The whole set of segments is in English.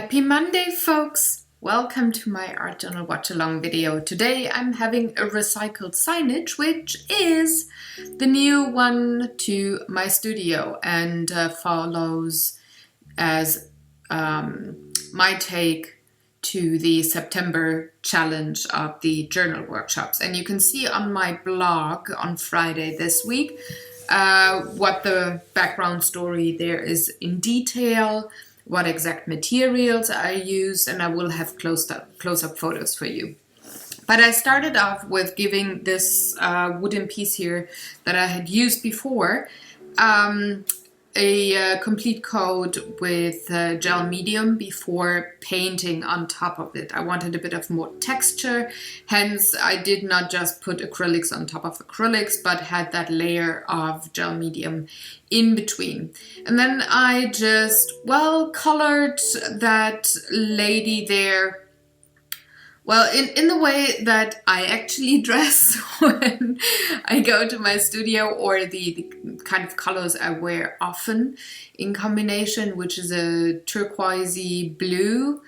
Happy Monday, folks! Welcome to my art journal watch along video. Today I'm having a recycled signage, which is the new one to my studio and follows as my take to the September challenge of the journal workshops. And you can see on my blog on Friday this week what the background story there is in detail, what exact materials I used, and I will have close-up photos for you. But I started off with giving this wooden piece here that I had used before a complete coat with gel medium before painting on top of it. I wanted a bit of more texture, hence I did not just put acrylics on top of acrylics, but had that layer of gel medium in between. And then I just, colored that lady there, in the way that I actually dress when I go to my studio, or the kind of colors I wear often in combination, which is a turquoisey blue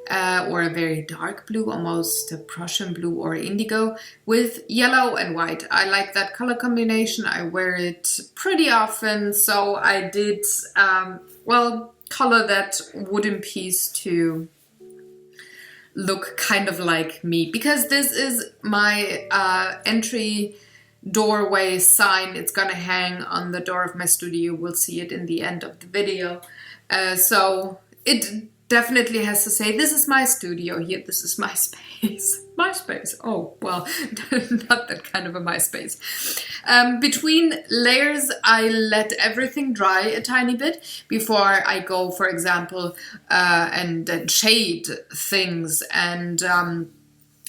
or a very dark blue, almost a Prussian blue or indigo, with yellow and white. I like that color combination. I wear it pretty often, so I did, color that wooden piece to look kind of like me, because this is my entry doorway sign. It's gonna hang on the door of my studio. We'll see it in the end of the video. So it definitely has to say, this is my studio here, this is my space. My space, oh, well, not that kind of a my space. Between layers, I let everything dry a tiny bit before I go, for example, and shade things. And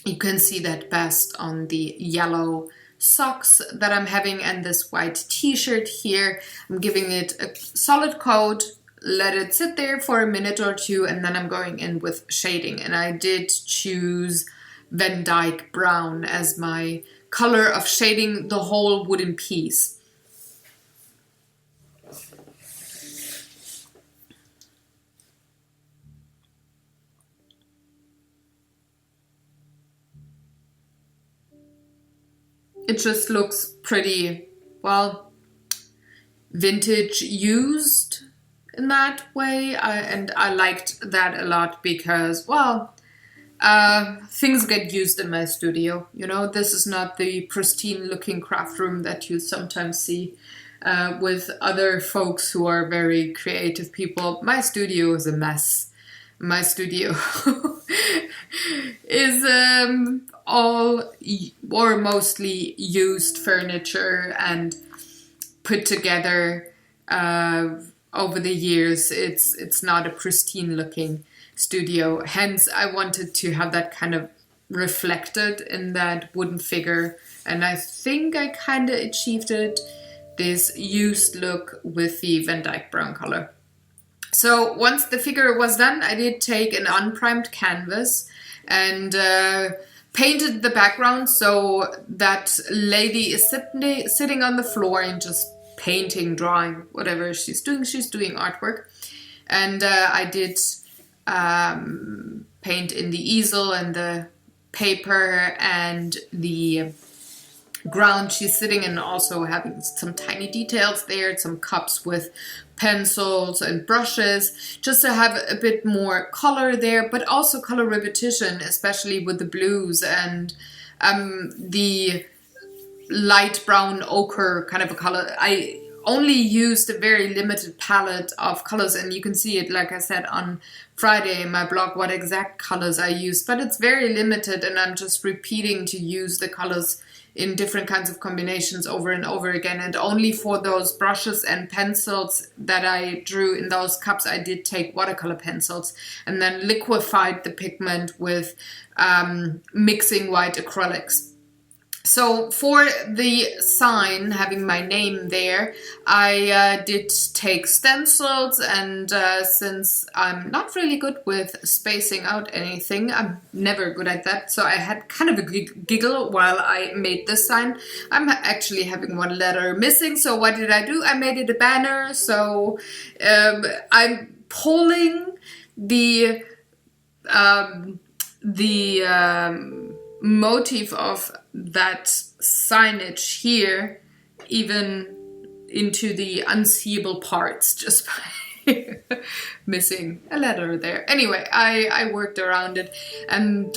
you can see that best on the yellow socks that I'm having and this white t-shirt here. I'm giving it a solid coat, let it sit there for a minute or two, and then I'm going in with shading. And I did choose Van Dyke Brown as my color of shading the whole wooden piece. It just looks pretty, vintage used in that way, and I liked that a lot because, things get used in my studio. You know, this is not the pristine looking craft room that you sometimes see with other folks who are very creative people. My studio is a mess. My studio is all or mostly used furniture and put together over the years. It's not a pristine looking studio, hence I wanted to have that kind of reflected in that wooden figure, and I think I kind of achieved it, this used look with the Van Dyke Brown color. So once the figure was done, I did take an unprimed canvas and painted the background, so that lady is sitting on the floor and just painting, drawing, whatever she's doing artwork. And I did paint in the easel and the paper and the ground she's sitting in, also having some tiny details there, some cups with pencils and brushes, just to have a bit more color there, but also color repetition, especially with the blues and the light brown ochre kind of a color. I only used a very limited palette of colors, and you can see it, like I said, on Friday in my blog, what exact colors I used, but it's very limited, and I'm just repeating to use the colors in different kinds of combinations over and over again. And only for those brushes and pencils that I drew in those cups, I did take watercolor pencils and then liquefied the pigment with mixing white acrylics. So for the sign, having my name there, I did take stencils, and since I'm not really good with spacing out anything, I'm never good at that, so I had kind of a giggle while I made this sign. I'm actually having one letter missing, so what did I do? I made it a banner, so I'm pulling the the motif of that signage here even into the unseeable parts just by missing a letter there. Anyway, I worked around it and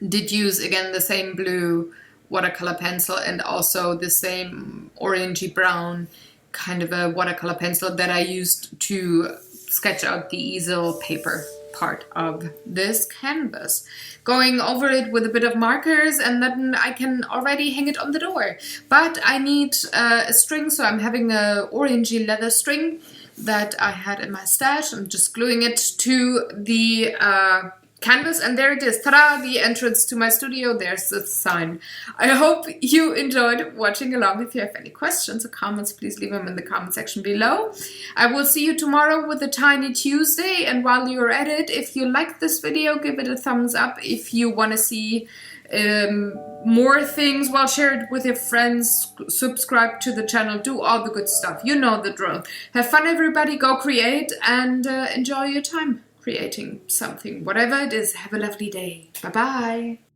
did use again the same blue watercolor pencil and also the same orangey brown kind of a watercolor pencil that I used to sketch out the easel paper part of this canvas. Going over it with a bit of markers and then I can already hang it on the door. But I need a string, so I'm having a orangey leather string that I had in my stash. I'm just gluing it to the canvas, and there it is. Ta-da! The entrance to my studio. There's the sign. I hope you enjoyed watching along. If you have any questions or comments, please leave them in the comment section below. I will see you tomorrow with a Tiny Tuesday, and while you're at it, if you like this video, give it a thumbs up. If you want to see more things, well, share it with your friends, subscribe to the channel, do all the good stuff. You know the drill. Have fun, everybody. Go create and enjoy your time creating something, whatever it is. Have a lovely day. Bye-bye.